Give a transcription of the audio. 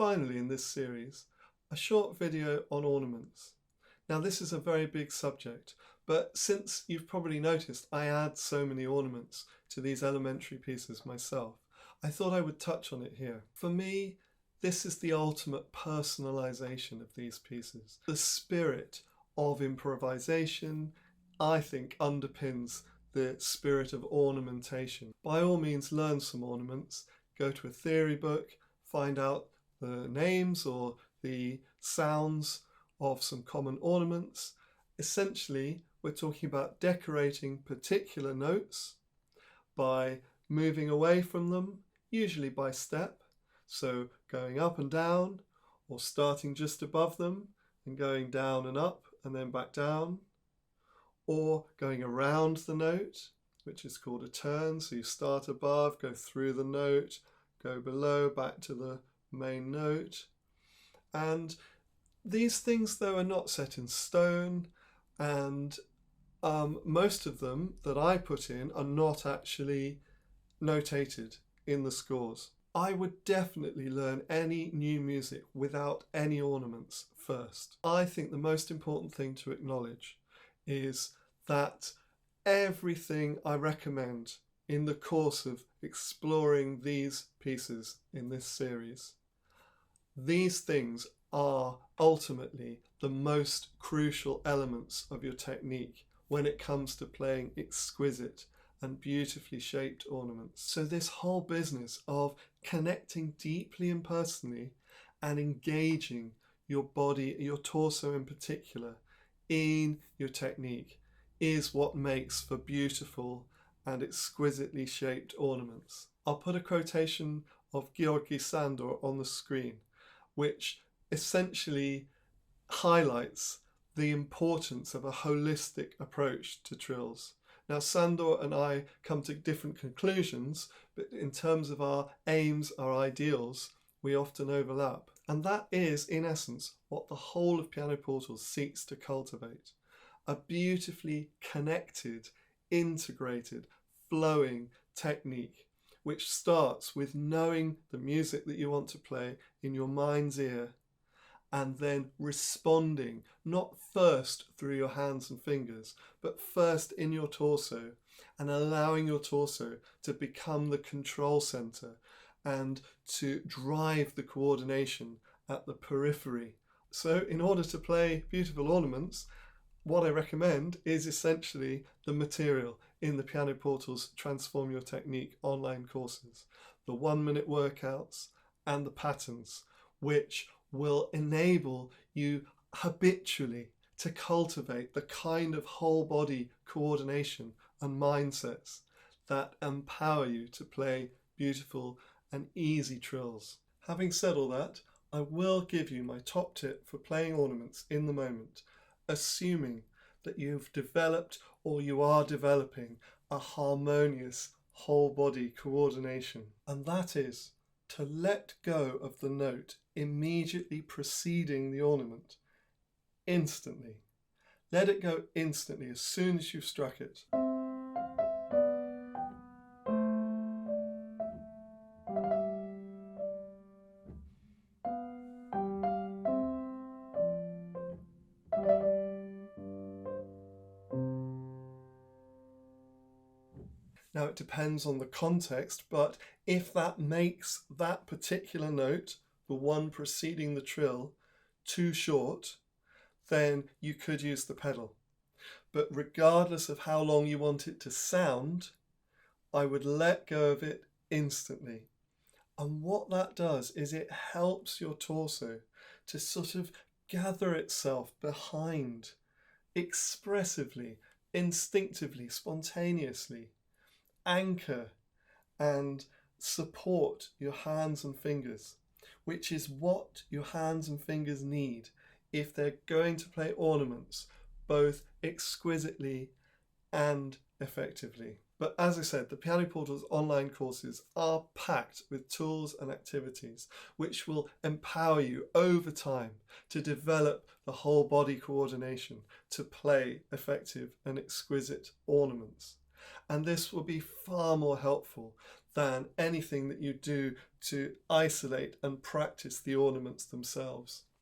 finally in this series, a short video on ornaments. Now this is a very big subject, but since you've probably noticed I add so many ornaments to these elementary pieces myself, I thought I would touch on it here. For me, this is the ultimate personalization of these pieces. The spirit of improvisation, I think, underpins the spirit of ornamentation. By all means, learn some ornaments, go to a theory book, find out the names or the sounds of some common ornaments. Essentially, we're talking about decorating particular notes by moving away from them, usually by step, so going up and down, or starting just above them and going down and up and then back down, or going around the note, which is called a turn. So you start above, go through the note, go below, back to the main note. And these things, though, are not set in stone, and most of them that I put in are not actually notated in the scores. I would definitely learn any new music without any ornaments first. I think the most important thing to acknowledge is that everything I recommend in the course of exploring these pieces in this series, these things are ultimately the most crucial elements of your technique when it comes to playing exquisite and beautifully shaped ornaments. So this whole business of connecting deeply and personally and engaging your body, your torso in particular, in your technique is what makes for beautiful and exquisitely shaped ornaments. I'll put a quotation of Georgi Sandor on the screen, which essentially highlights the importance of a holistic approach to trills. Now, Sandor and I come to different conclusions, but in terms of our aims, our ideals, we often overlap. And that is, in essence, what the whole of Piano Portals seeks to cultivate. A beautifully connected, integrated, flowing technique, which starts with knowing the music that you want to play in your mind's ear, and then responding, not first through your hands and fingers, but first in your torso, and allowing your torso to become the control center and to drive the coordination at the periphery. So in order to play beautiful ornaments, what I recommend is essentially the material in the Piano Portals Transform Your Technique online courses, the 1-minute workouts and the patterns, which will enable you habitually to cultivate the kind of whole body coordination and mindsets that empower you to play beautiful and easy trills. Having said all that, I will give you my top tip for playing ornaments in the moment, assuming that you've developed or you are developing a harmonious whole body coordination, and that is to let go of the note immediately preceding the ornament instantly. Let it go instantly as soon as you've struck it. Now it depends on the context, but if that makes that particular note, the one preceding the trill, too short, then you could use the pedal. But regardless of how long you want it to sound, I would let go of it instantly. And what that does is it helps your torso to sort of gather itself behind, expressively, instinctively, spontaneously, anchor and support your hands and fingers, which is what your hands and fingers need if they're going to play ornaments both exquisitely and effectively. But as I said, the Piano Portals online courses are packed with tools and activities which will empower you over time to develop the whole body coordination to play effective and exquisite ornaments. And this will be far more helpful than anything that you do to isolate and practice the ornaments themselves.